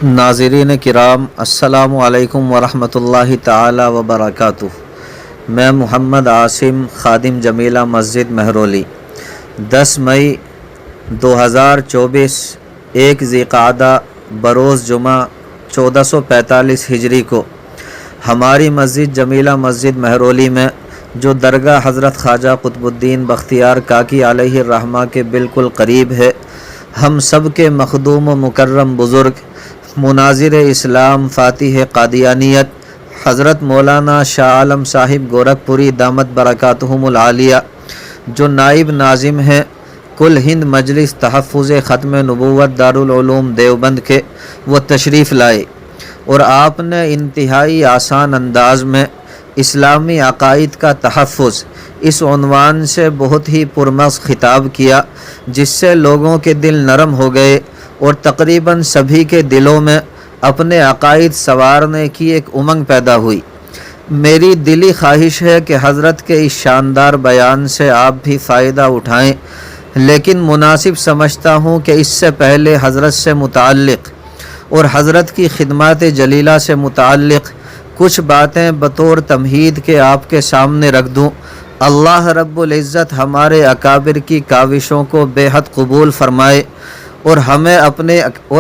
ناظرین کرام السلام علیکم ورحمۃ اللہ تعالی وبرکاتہ۔ میں محمد عاصم خادم جمیلہ مسجد مہرولی 10 مئی 2024 1 ذی قعدہ بروز جمعہ 1445 ہجری کو ہماری مسجد جمیلہ مسجد مہرولی میں جو درگاہ حضرت خواجہ قطب الدین بختیار کاکی علیہ الرحمہ کے بالکل قریب ہے، ہم سب کے مخدوم و مکرم بزرگ مناظر اسلام فاتح قادیانیت حضرت مولانا شاہ عالم صاحب گورکھپوری دامت برکاتہم العالیہ جو نائب ناظم ہیں کل ہند مجلس تحفظ ختم نبوت دارالعلوم دیوبند کے، وہ تشریف لائے اور آپ نے انتہائی آسان انداز میں اسلامی عقائد کا تحفظ اس عنوان سے بہت ہی پرمغز خطاب کیا، جس سے لوگوں کے دل نرم ہو گئے اور تقریباً سبھی کے دلوں میں اپنے عقائد سنوارنے کی ایک امنگ پیدا ہوئی۔ میری دلی خواہش ہے کہ حضرت کے اس شاندار بیان سے آپ بھی فائدہ اٹھائیں، لیکن مناسب سمجھتا ہوں کہ اس سے پہلے حضرت سے متعلق اور حضرت کی خدمات جلیلہ سے متعلق کچھ باتیں بطور تمہید کے آپ کے سامنے رکھ دوں۔ اللہ رب العزت ہمارے اکابر کی کاوشوں کو بے حد قبول فرمائے اور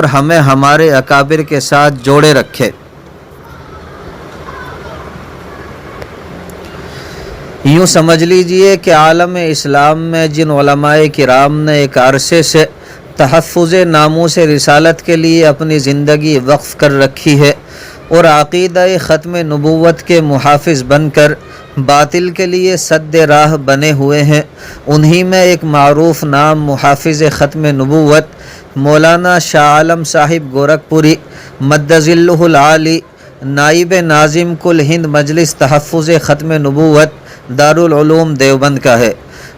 ہمیں ہمارے اکابر کے ساتھ جوڑے رکھے۔ یوں سمجھ لیجئے کہ عالم اسلام میں جن علماء کرام نے ایک عرصے سے تحفظ ناموس رسالت کے لیے اپنی زندگی وقف کر رکھی ہے اور عقیدہ ختم نبوت کے محافظ بن کر باطل کے لیے سد راہ بنے ہوئے ہیں، انہی میں ایک معروف نام محافظ ختم نبوت مولانا شاہ عالم صاحب گورکھپوری مد ظلہ العالی نائب ناظم کل ہند مجلس تحفظ ختم نبوت دارالعلوم دیوبند کا ہے،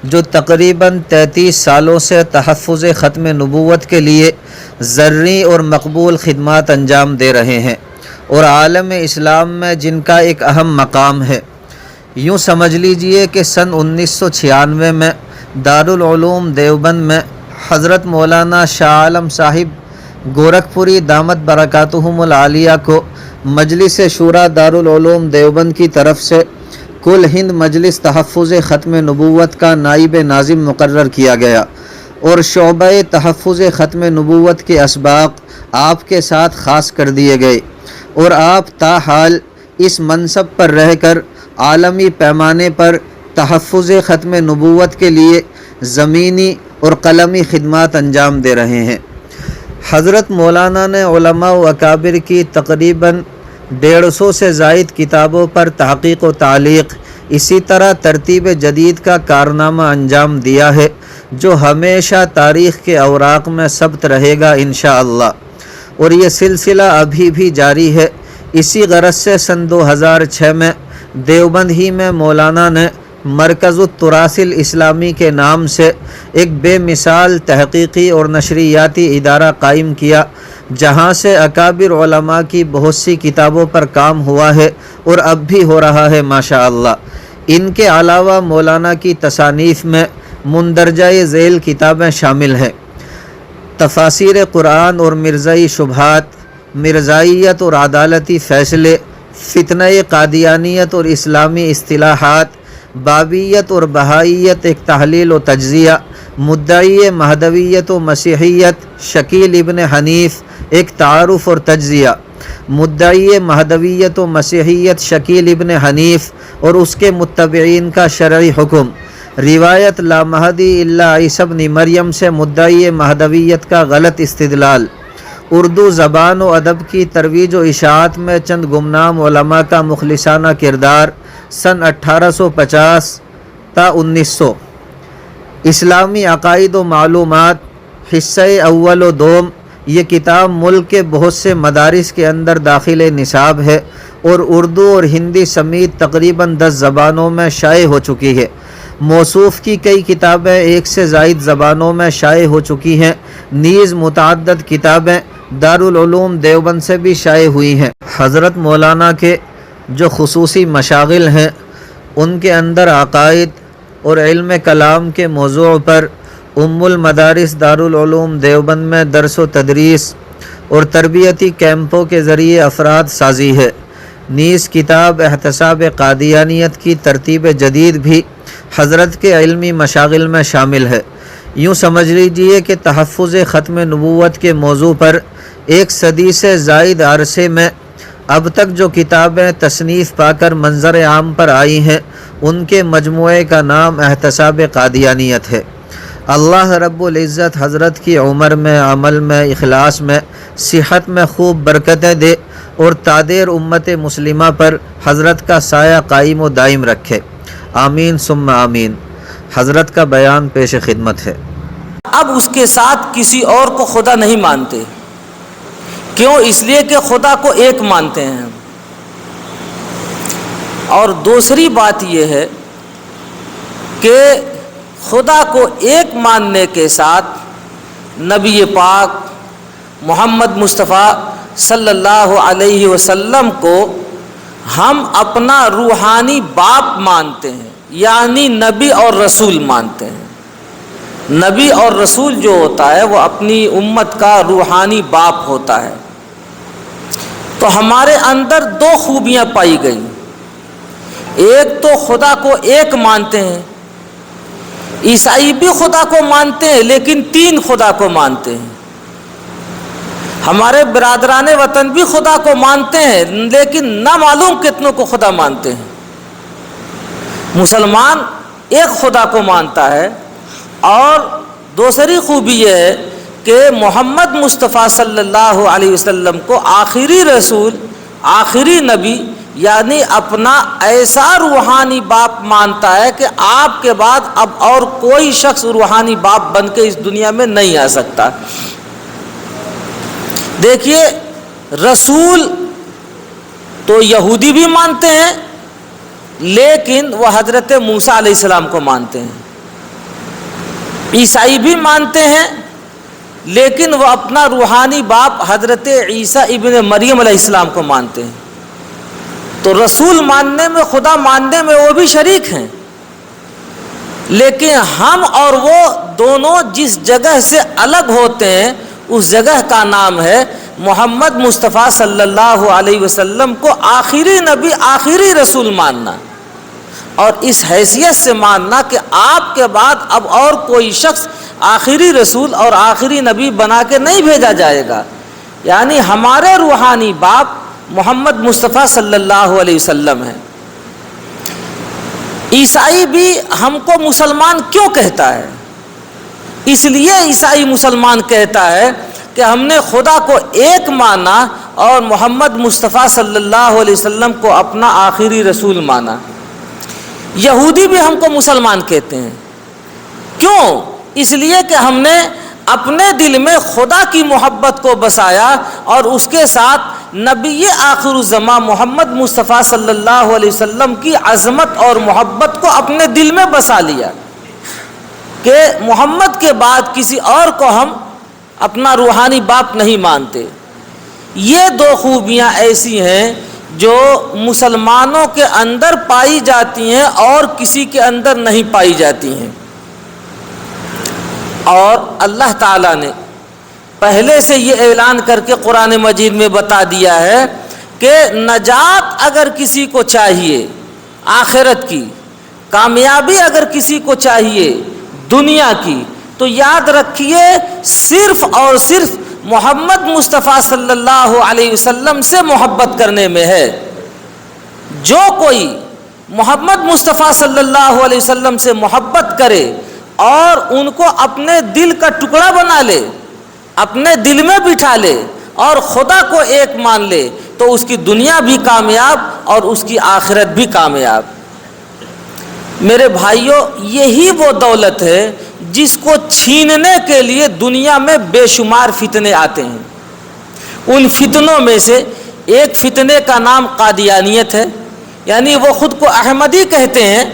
جو تقریباً 33 سالوں سے تحفظ ختم نبوت کے لیے زرعی اور مقبول خدمات انجام دے رہے ہیں اور عالم اسلام میں جن کا ایک اہم مقام ہے۔ یوں سمجھ لیجئے کہ سن 1996 میں دارالعلوم دیوبند میں حضرت مولانا شاہ عالم صاحب گورکھپوری دامت برکاتہم العالیہ کو مجلس شورا دارالعلوم دیوبند کی طرف سے کل ہند مجلس تحفظ ختم نبوت کا نائب ناظم مقرر کیا گیا اور شعبہ تحفظ ختم نبوت کے اسباق آپ کے ساتھ خاص کر دیے گئے اور آپ تاحال اس منصب پر رہ کر عالمی پیمانے پر تحفظ ختم نبوت کے لیے زمینی اور قلمی خدمات انجام دے رہے ہیں۔ حضرت مولانا نے علماء و اکابر کی تقریباً 150 سے زائد کتابوں پر تحقیق و تعلیق، اسی طرح ترتیب جدید کا کارنامہ انجام دیا ہے جو ہمیشہ تاریخ کے اوراق میں ثبت رہے گا انشاءاللہ، اور یہ سلسلہ ابھی بھی جاری ہے۔ اسی غرض سے سن 2006 میں دیوبند ہی میں مولانا نے مرکز التراث الاسلامی کے نام سے ایک بے مثال تحقیقی اور نشریاتی ادارہ قائم کیا، جہاں سے اکابر علماء کی بہت سی کتابوں پر کام ہوا ہے اور اب بھی ہو رہا ہے ماشاءاللہ۔ ان کے علاوہ مولانا کی تصانیف میں مندرجہ ذیل کتابیں شامل ہیں: تفاسیر قرآن اور مرزائی شبہات، مرزائیت اور عدالتی فیصلے، فتنہ قادیانیت اور اسلامی اصطلاحات، بابیت اور بہائیت ایک تحلیل و تجزیہ، مدعی مہدویت و مسیحیت شکیل ابن حنیف ایک تعارف اور تجزیہ، مدعی مہدویت و مسیحیت شکیل ابن حنیف اور اس کے متبعین کا شرعی حکم، روایت لا مہدی الا عیسی ابن مریم سے مدعی مہدویت کا غلط استدلال، اردو زبان و ادب کی ترویج و اشاعت میں چند گمنام علماء کا مخلصانہ کردار سن 1850 تا 1900، اسلامی عقائد و معلومات حصہ اول و دوم۔ یہ کتاب ملک کے بہت سے مدارس کے اندر داخل نصاب ہے اور اردو اور ہندی سمیت تقریباً 10 زبانوں میں شائع ہو چکی ہے۔ موصوف کی کئی کتابیں 1 سے زائد زبانوں میں شائع ہو چکی ہیں، نیز متعدد کتابیں دارالعلوم دیوبند سے بھی شائع ہوئی ہیں۔ حضرت مولانا کے جو خصوصی مشاغل ہیں ان کے اندر عقائد اور علم کلام کے موضوع پر المدارس دارالعلوم دیوبند میں درس و تدریس اور تربیتی کیمپوں کے ذریعے افراد سازی ہے۔ نیز کتاب احتساب قادیانیت کی ترتیب جدید بھی حضرت کے علمی مشاغل میں شامل ہے۔ یوں سمجھ لیجئے کہ تحفظ ختم نبوت کے موضوع پر 1 صدی سے زائد عرصے میں اب تک جو کتابیں تصنیف پا کر منظر عام پر آئی ہیں ان کے مجموعے کا نام احتساب قادیانیت ہے۔ اللہ رب العزت حضرت کی عمر میں، عمل میں، اخلاص میں، صحت میں خوب برکتیں دے اور تادیر امت مسلمہ پر حضرت کا سایہ قائم و دائم رکھے، آمین ثم آمین۔ حضرت کا بیان پیش خدمت ہے۔ اب اس کے ساتھ کسی اور کو خدا نہیں مانتے، کیوں؟ اس لیے کہ خدا کو ایک مانتے ہیں۔ اور دوسری بات یہ ہے کہ خدا کو ایک ماننے کے ساتھ نبی پاک محمد مصطفیٰ صلی اللہ علیہ وسلم کو ہم اپنا روحانی باپ مانتے ہیں، یعنی نبی اور رسول مانتے ہیں۔ نبی اور رسول جو ہوتا ہے وہ اپنی امت کا روحانی باپ ہوتا ہے۔ تو ہمارے اندر 2 خوبیاں پائی گئیں۔ ایک تو خدا کو ایک مانتے ہیں، عیسائی بھی خدا کو مانتے ہیں لیکن 3 خدا کو مانتے ہیں۔ ہمارے برادران وطن بھی خدا کو مانتے ہیں لیکن نہ معلوم کتنوں کو خدا مانتے ہیں۔ مسلمان ایک خدا کو مانتا ہے۔ اور دوسری خوبی یہ ہے کہ محمد مصطفیٰ صلی اللہ علیہ وسلم کو آخری رسول، آخری نبی، یعنی اپنا ایسا روحانی باپ مانتا ہے کہ آپ کے بعد اب اور کوئی شخص روحانی باپ بن کے اس دنیا میں نہیں آ سکتا۔ دیکھیے، رسول تو یہودی بھی مانتے ہیں لیکن وہ حضرت موسیٰ علیہ السلام کو مانتے ہیں۔ عیسائی بھی مانتے ہیں لیکن وہ اپنا روحانی باپ حضرت عیسیٰ ابن مریم علیہ السلام کو مانتے ہیں۔ تو رسول ماننے میں، خدا ماننے میں وہ بھی شریک ہیں، لیکن ہم اور وہ دونوں جس جگہ سے الگ ہوتے ہیں اس جگہ کا نام ہے محمد مصطفیٰ صلی اللہ علیہ وسلم کو آخری نبی، آخری رسول ماننا، اور اس حیثیت سے ماننا کہ آپ کے بعد اب اور کوئی شخص آخری رسول اور آخری نبی بنا کے نہیں بھیجا جائے گا۔ یعنی ہمارے روحانی باپ محمد مصطفیٰ صلی اللہ علیہ وسلم ہے۔ عیسائی بھی ہم کو مسلمان کیوں کہتا ہے؟ اس لیے عیسائی مسلمان کہتا ہے کہ ہم نے خدا کو ایک مانا اور محمد مصطفیٰ صلی اللہ علیہ وسلم کو اپنا آخری رسول مانا۔ یہودی بھی ہم کو مسلمان کہتے ہیں، کیوں؟ اس لیے کہ ہم نے اپنے دل میں خدا کی محبت کو بسایا اور اس کے ساتھ نبی آخر الزمان محمد مصطفیٰ صلی اللہ علیہ وسلم کی عظمت اور محبت کو اپنے دل میں بسا لیا کہ محمد کے بعد کسی اور کو ہم اپنا روحانی باپ نہیں مانتے۔ یہ 2 خوبیاں ایسی ہیں جو مسلمانوں کے اندر پائی جاتی ہیں اور کسی کے اندر نہیں پائی جاتی ہیں۔ اور اللہ تعالیٰ نے پہلے سے یہ اعلان کر کے قرآن مجید میں بتا دیا ہے کہ نجات اگر کسی کو چاہیے، آخرت کی کامیابی اگر کسی کو چاہیے دنیا کی، تو یاد رکھیے صرف اور صرف محمد مصطفیٰ صلی اللہ علیہ وسلم سے محبت کرنے میں ہے۔ جو کوئی محمد مصطفیٰ صلی اللہ علیہ وسلم سے محبت کرے اور ان کو اپنے دل کا ٹکڑا بنا لے، اپنے دل میں بٹھا لے اور خدا کو ایک مان لے، تو اس کی دنیا بھی کامیاب اور اس کی آخرت بھی کامیاب۔ میرے بھائیوں، یہی وہ دولت ہے جس کو چھیننے کے لیے دنیا میں بے شمار فتنے آتے ہیں۔ ان فتنوں میں سے ایک فتنے کا نام قادیانیت ہے، یعنی وہ خود کو احمدی کہتے ہیں،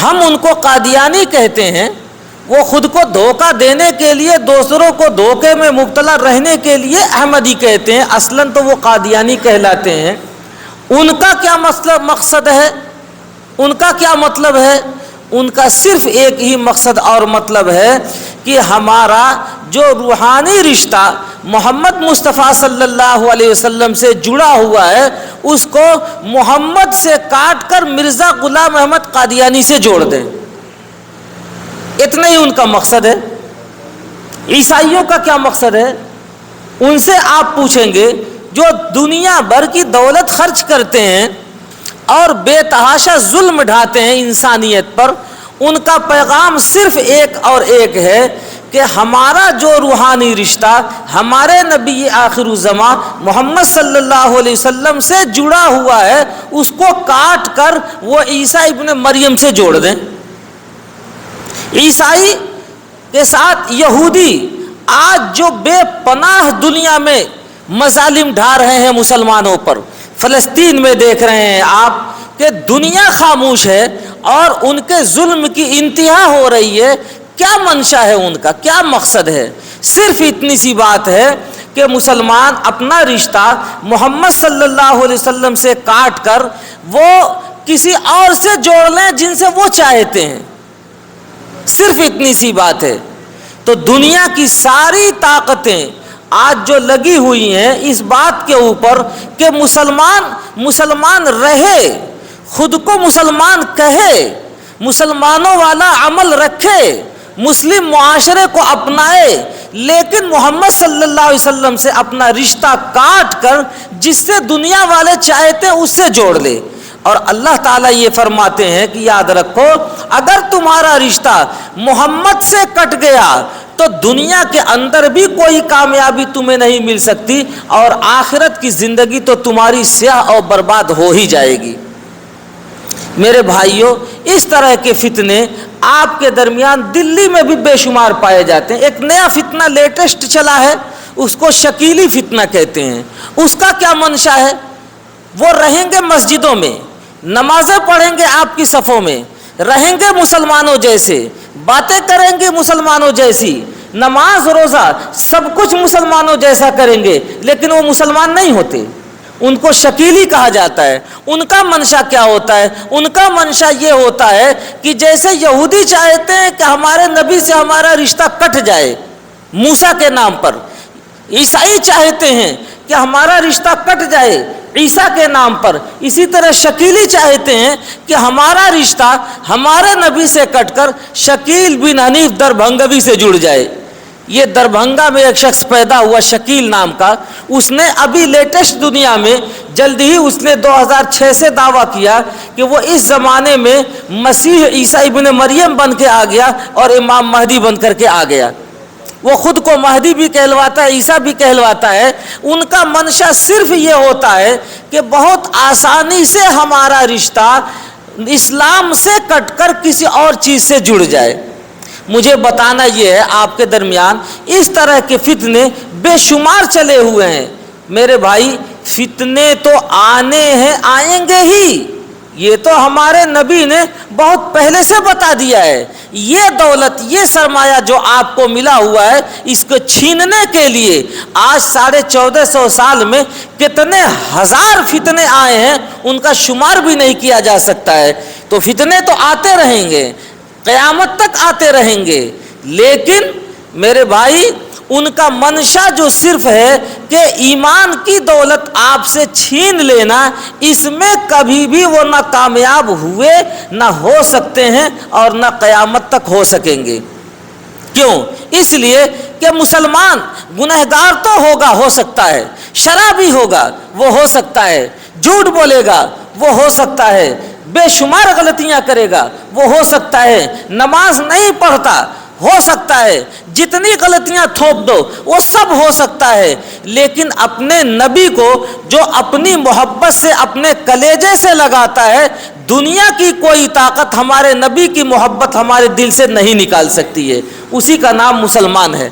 ہم ان کو قادیانی کہتے ہیں۔ وہ خود کو دھوکہ دینے کے لیے، دوسروں کو دھوکے میں مبتلا رہنے کے لیے احمدی کہتے ہیں، اصلاً تو وہ قادیانی کہلاتے ہیں۔ ان کا کیا مقصد ہے؟ ان کا کیا مطلب ہے؟ ان کا صرف ایک ہی مقصد اور مطلب ہے کہ ہمارا جو روحانی رشتہ محمد مصطفیٰ صلی اللہ علیہ وسلم سے جڑا ہوا ہے اس کو محمد سے کاٹ کر مرزا غلام احمد قادیانی سے جوڑ دیں. اتنا ہی ان کا مقصد ہے. عیسائیوں کا کیا مقصد ہے؟ ان سے آپ پوچھیں گے جو دنیا بھر کی دولت خرچ کرتے ہیں اور بے تحاشا ظلم ڈھاتے ہیں انسانیت پر، ان کا پیغام صرف ایک اور ایک ہے کہ ہمارا جو روحانی رشتہ ہمارے نبی آخر الزماں محمد صلی اللہ علیہ وسلم سے جڑا ہوا ہے اس کو کاٹ کر وہ عیسیٰ ابن مریم سے جوڑ دیں. عیسائی کے ساتھ یہودی آج جو بے پناہ دنیا میں مظالم ڈھا رہے ہیں مسلمانوں پر، فلسطین میں دیکھ رہے ہیں آپ کہ دنیا خاموش ہے اور ان کے ظلم کی انتہا ہو رہی ہے. کیا منشا ہے ان کا، کیا مقصد ہے؟ صرف اتنی سی بات ہے کہ مسلمان اپنا رشتہ محمد صلی اللہ علیہ وسلم سے کاٹ کر وہ کسی اور سے جوڑ لیں جن سے وہ چاہتے ہیں. صرف اتنی سی بات ہے. تو دنیا کی ساری طاقتیں آج جو لگی ہوئی ہیں اس بات کے اوپر کہ مسلمان رہے، خود کو مسلمان کہے، مسلمانوں والا عمل رکھے، مسلم معاشرے کو اپنائے، لیکن محمد صلی اللہ علیہ وسلم سے اپنا رشتہ کاٹ کر جس سے دنیا والے چاہتے ہیں اس سے جوڑ لے. اور اللہ تعالیٰ یہ فرماتے ہیں کہ یاد رکھو اگر تمہارا رشتہ محمد سے کٹ گیا تو دنیا کے اندر بھی کوئی کامیابی تمہیں نہیں مل سکتی اور آخرت کی زندگی تو تمہاری سیاہ اور برباد ہو ہی جائے گی. میرے بھائیوں، اس طرح کے فتنے آپ کے درمیان دلی میں بھی بے شمار پائے جاتے ہیں. ایک نیا فتنہ لیٹسٹ چلا ہے، اس کو شکیلی فتنہ کہتے ہیں. اس کا کیا منشا ہے؟ وہ رہیں گے مسجدوں میں، نمازیں پڑھیں گے آپ کی صفوں میں، رہیں گے مسلمانوں جیسے، باتیں کریں گے مسلمانوں جیسی، نماز روزہ سب کچھ مسلمانوں جیسا کریں گے، لیکن وہ مسلمان نہیں ہوتے. ان کو شکیلی کہا جاتا ہے. ان کا منشا کیا ہوتا ہے؟ ان کا منشا یہ ہوتا ہے کہ جیسے یہودی چاہتے ہیں کہ ہمارے نبی سے ہمارا رشتہ کٹ جائے موسیٰ کے نام پر، عیسائی چاہتے ہیں کہ ہمارا رشتہ کٹ جائے عیسیٰ کے نام پر، اسی طرح شکیلی چاہتے ہیں کہ ہمارا رشتہ ہمارے نبی سے کٹ کر شکیل بن حنیف دربھنگوی سے جڑ جائے. یہ دربھنگا میں ایک شخص پیدا ہوا شکیل نام کا، اس نے ابھی لیٹسٹ دنیا میں جلد ہی اس نے 2006 سے دعویٰ کیا کہ وہ اس زمانے میں مسیح عیسیٰ ابن مریم بن کے آ گیا اور امام مہدی بن کر کے آ گیا. وہ خود کو مہدی بھی کہلواتا ہے، عیسیٰ بھی کہلواتا ہے. ان کا منشا صرف یہ ہوتا ہے کہ بہت آسانی سے ہمارا رشتہ اسلام سے کٹ کر کسی اور چیز سے جڑ جائے. مجھے بتانا یہ ہے آپ کے درمیان اس طرح کے فتنے بے شمار چلے ہوئے ہیں. میرے بھائی فتنے تو آنے ہیں، آئیں گے ہی. یہ تو ہمارے نبی نے بہت پہلے سے بتا دیا ہے. یہ دولت، یہ سرمایہ جو آپ کو ملا ہوا ہے اس کو چھیننے کے لیے آج 1450 سال میں کتنے ہزار فتنے آئے ہیں ان کا شمار بھی نہیں کیا جا سکتا ہے. تو فتنے تو آتے رہیں گے، قیامت تک آتے رہیں گے، لیکن میرے بھائی ان کا منشا جو صرف ہے کہ ایمان کی دولت آپ سے چھین لینا، اس میں کبھی بھی وہ نہ کامیاب ہوئے، نہ ہو سکتے ہیں اور نہ قیامت تک ہو سکیں گے. کیوں؟ اس لیے کہ مسلمان گنہگار تو ہوگا، ہو سکتا ہے، شرابی ہوگا وہ ہو سکتا ہے، جھوٹ بولے گا وہ ہو سکتا ہے، بے شمار غلطیاں کرے گا وہ ہو سکتا ہے، نماز نہیں پڑھتا ہو سکتا ہے، جتنی غلطیاں تھوپ دو وہ سب ہو سکتا ہے، لیکن اپنے نبی کو جو اپنی محبت سے اپنے کلیجے سے لگاتا ہے، دنیا کی کوئی طاقت ہمارے نبی کی محبت ہمارے دل سے نہیں نکال سکتی ہے. اسی کا نام مسلمان ہے.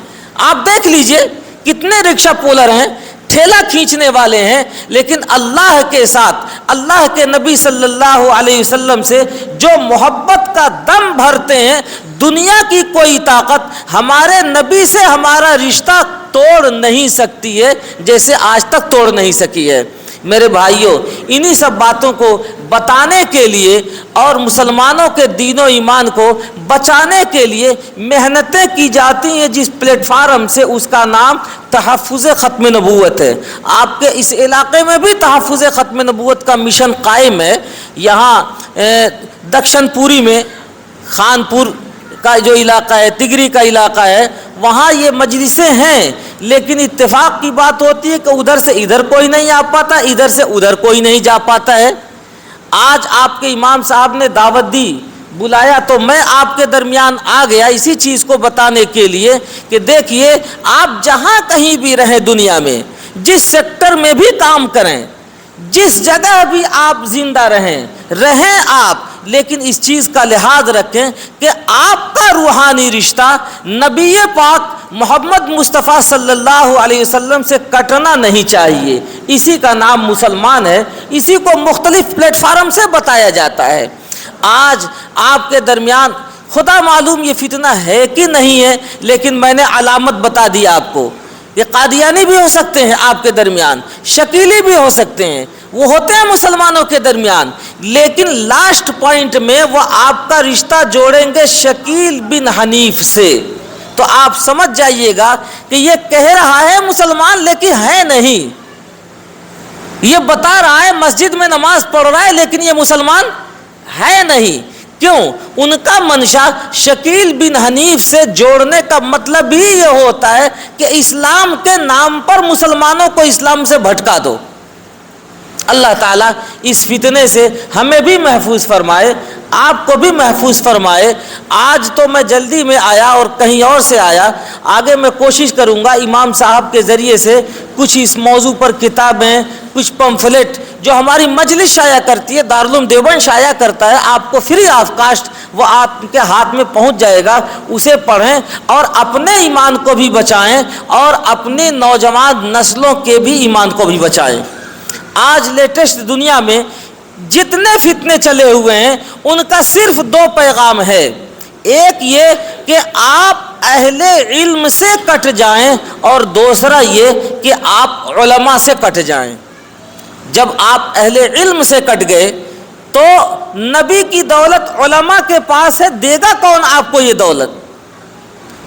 آپ دیکھ لیجئے کتنے رکشہ پولر ہیں، ٹھیلا کھینچنے والے ہیں، لیکن اللہ کے ساتھ، اللہ کے نبی صلی اللہ علیہ وسلم سے جو محبت کا دم بھرتے ہیں، دنیا کی کوئی طاقت ہمارے نبی سے ہمارا رشتہ توڑ نہیں سکتی ہے جیسے آج تک توڑ نہیں سکی ہے. میرے بھائیوں، انہی سب باتوں کو بتانے کے لیے اور مسلمانوں کے دین و ایمان کو بچانے کے لیے محنتیں کی جاتی ہیں جس پلیٹ فارم سے، اس کا نام تحفظ ختم نبوت ہے۔ آپ کے اس علاقے میں بھی تحفظ ختم نبوت کا مشن قائم ہے۔ یہاں دکشن پوری میں خان پور کا جو علاقہ ہے، تگری کا علاقہ ہے، وہاں یہ مجلسیں ہیں، لیکن اتفاق کی بات ہوتی ہے کہ ادھر سے ادھر کوئی نہیں آ پاتا، ادھر سے ادھر کوئی نہیں جا پاتا ہے۔ آج آپ کے امام صاحب نے دعوت دی، بلایا، تو میں آپ کے درمیان آ گیا اسی چیز کو بتانے کے لیے کہ دیکھیے، آپ جہاں کہیں بھی رہیں دنیا میں، جس سیکٹر میں بھی کام کریں، جس جگہ بھی آپ زندہ رہیں آپ، لیکن اس چیز کا لحاظ رکھیں کہ آپ کا روحانی رشتہ نبی پاک محمد مصطفیٰ صلی اللہ علیہ وسلم سے کٹنا نہیں چاہیے۔ اسی کا نام مسلمان ہے، اسی کو مختلف پلیٹ فارم سے بتایا جاتا ہے۔ آج آپ کے درمیان خدا معلوم یہ فتنہ ہے کہ نہیں ہے، لیکن میں نے علامت بتا دی آپ کو۔ یہ قادیانی بھی ہو سکتے ہیں آپ کے درمیان، شکیلی بھی ہو سکتے ہیں، وہ ہوتے ہیں مسلمانوں کے درمیان، لیکن لاسٹ پوائنٹ میں وہ آپ کا رشتہ جوڑیں گے شکیل بن حنیف سے۔ تو آپ سمجھ جائیے گا کہ یہ کہہ رہا ہے مسلمان لیکن ہے نہیں، یہ بتا رہا ہے مسجد میں نماز پڑھ رہا ہے لیکن یہ مسلمان ہے نہیں۔ کیوں؟ ان کا منشا شکیل بن حنیف سے جوڑنے کا مطلب ہی یہ ہوتا ہے کہ اسلام کے نام پر مسلمانوں کو اسلام سے بھٹکا دو۔ اللہ تعالیٰ اس فتنے سے ہمیں بھی محفوظ فرمائے، آپ کو بھی محفوظ فرمائے۔ آج تو میں جلدی میں آیا اور کہیں اور سے آیا، آگے میں کوشش کروں گا امام صاحب کے ذریعے سے کچھ اس موضوع پر کتابیں، کچھ پمفلٹ جو ہماری مجلس شائع کرتی ہے، دارالعلوم دیوبند شائع کرتا ہے، آپ کو فری آف کاسٹ وہ آپ کے ہاتھ میں پہنچ جائے گا، اسے پڑھیں اور اپنے ایمان کو بھی بچائیں اور اپنی نوجوان نسلوں کے بھی ایمان کو بھی بچائیں۔ آج لیٹسٹ دنیا میں جتنے فتنے چلے ہوئے ہیں ان کا صرف دو پیغام ہے۔ ایک یہ کہ آپ اہل علم سے کٹ جائیں، اور دوسرا یہ کہ آپ علماء سے کٹ جائیں۔ جب آپ اہل علم سے کٹ گئے تو نبی کی دولت علماء کے پاس ہے، دے گا کون آپ کو یہ دولت؟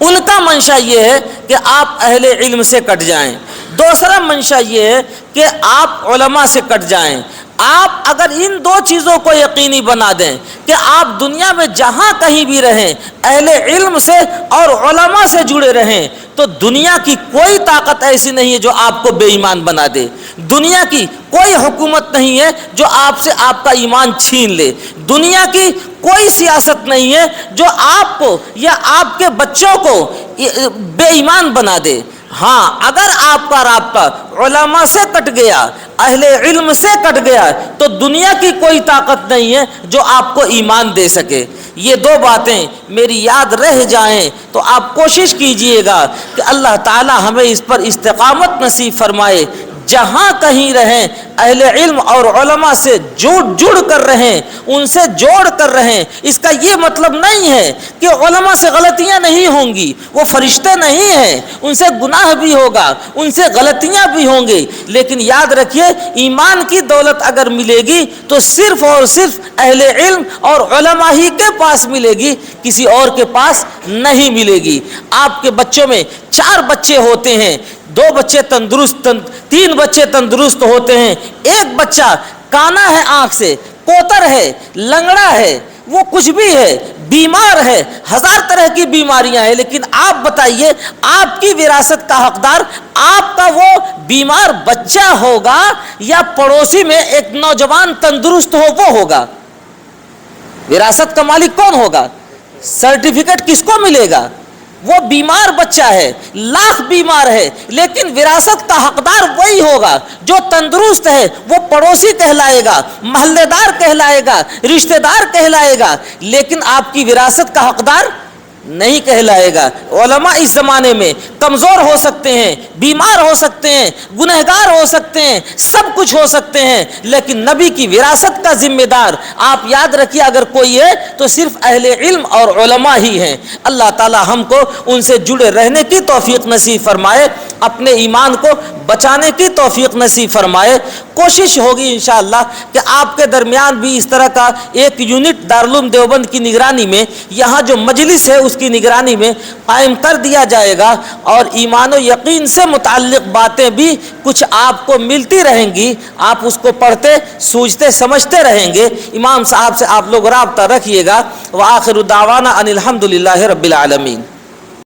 ان کا منشا یہ ہے کہ آپ اہل علم سے کٹ جائیں۔ دوسرا منشا یہ ہے کہ آپ علماء سے کٹ جائیں۔ آپ اگر ان دو چیزوں کو یقینی بنا دیں کہ آپ دنیا میں جہاں کہیں بھی رہیں اہل علم سے اور علماء سے جڑے رہیں، تو دنیا کی کوئی طاقت ایسی نہیں ہے جو آپ کو بے ایمان بنا دے۔ دنیا کی کوئی حکومت نہیں ہے جو آپ سے آپ کا ایمان چھین لے۔ دنیا کی کوئی سیاست نہیں ہے جو آپ کو یا آپ کے بچوں کو بے ایمان بنا دے۔ ہاں، اگر آپ کا رابطہ علماء سے کٹ گیا، اہل علم سے کٹ گیا، تو دنیا کی کوئی طاقت نہیں ہے جو آپ کو ایمان دے سکے۔ یہ دو باتیں میری یاد رہ جائیں تو آپ کوشش کیجئے گا کہ اللہ تعالی ہمیں اس پر استقامت نصیب فرمائے۔ جہاں کہیں رہیں اہل علم اور علماء سے جڑ کر رہیں، ان سے جوڑ کر رہیں۔ اس کا یہ مطلب نہیں ہے کہ علماء سے غلطیاں نہیں ہوں گی، وہ فرشتے نہیں ہیں، ان سے گناہ بھی ہوگا، ان سے غلطیاں بھی ہوں گی، لیکن یاد رکھیے ایمان کی دولت اگر ملے گی تو صرف اور صرف اہل علم اور علماء ہی کے پاس ملے گی، کسی اور کے پاس نہیں ملے گی۔ آپ کے بچوں میں 4 بچے ہوتے ہیں، 2 بچے تندرست، 3 بچے تندرست ہوتے ہیں، ایک بچہ کانا ہے، آنکھ سے کوتر ہے، لنگڑا ہے، وہ کچھ بھی ہے، بیمار ہے، 1000 طرح کی بیماریاں ہیں، لیکن آپ بتائیے آپ کی وراثت کا حقدار آپ کا وہ بیمار بچہ ہوگا یا پڑوسی میں ایک نوجوان تندرست ہو وہ ہوگا؟ وراثت کا مالک کون ہوگا؟ سرٹیفکیٹ کس کو ملے گا؟ وہ بیمار بچہ ہے، لاکھ بیمار ہے، لیکن وراثت کا حقدار وہی ہوگا جو تندرست ہے۔ وہ پڑوسی کہلائے گا، محلے دار کہلائے گا، رشتہ دار کہلائے گا، لیکن آپ کی وراثت کا حقدار نہیں کہلائے گا۔ علماء اس زمانے میں کمزور ہو سکتے ہیں، بیمار ہو سکتے ہیں، گنہگار ہو سکتے ہیں، سب کچھ ہو سکتے ہیں، لیکن نبی کی وراثت کا ذمہ دار آپ یاد رکھیے اگر کوئی ہے تو صرف اہل علم اور علماء ہی ہیں۔ اللہ تعالی ہم کو ان سے جڑے رہنے کی توفیق نصیب فرمائے۔ اپنے ایمان کو بچانے کی توفیق نصیب فرمائے۔ کوشش ہوگی انشاءاللہ کہ آپ کے درمیان بھی اس طرح کا ایک یونٹ دارالعلوم دیوبند کی نگرانی میں، یہاں جو مجلس ہے اس کی نگرانی میں قائم کر دیا جائے گا، اور ایمان و یقین سے متعلق باتیں بھی کچھ آپ کو ملتی رہیں گی، آپ اس کو پڑھتے سوچتے سمجھتے رہیں گے۔ امام صاحب سے آپ لوگ رابطہ رکھیے گا۔ وآخر دعوانا ان الحمدللہ رب العالمین۔